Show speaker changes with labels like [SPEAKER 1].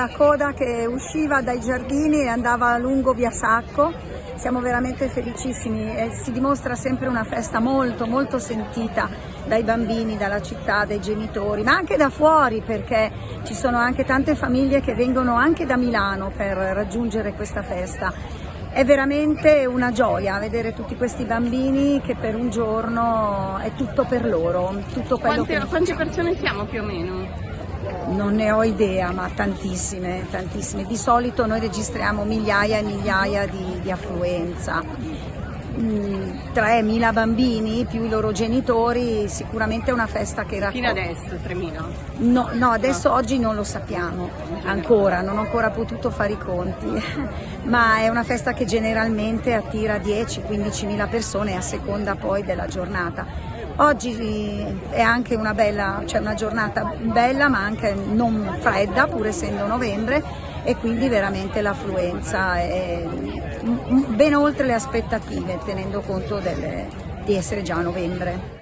[SPEAKER 1] la coda che usciva dai giardini e andava lungo via Sacco. Siamo veramente felicissimi e si dimostra sempre una festa molto molto sentita dai bambini, dalla città, dai genitori, ma anche da fuori, perché ci sono anche tante famiglie che vengono anche da Milano per raggiungere questa festa. È veramente una gioia vedere tutti questi bambini che per un giorno è tutto per loro. Tutto quello
[SPEAKER 2] Quante persone siamo più o meno?
[SPEAKER 1] Non ne ho idea, ma tantissime, tantissime. Di solito noi registriamo migliaia e migliaia di affluenza. 3.000 bambini più i loro genitori, sicuramente è una festa che raccoglie.
[SPEAKER 2] Fino adesso 3.000?
[SPEAKER 1] No, adesso oggi non lo sappiamo ancora, non ho ancora potuto fare i conti, ma è una festa che generalmente attira 10-15.000 persone a seconda poi della giornata. Oggi è anche una giornata bella, ma anche non fredda, pur essendo novembre, e quindi veramente l'affluenza è ben oltre le aspettative, tenendo conto di essere già a novembre.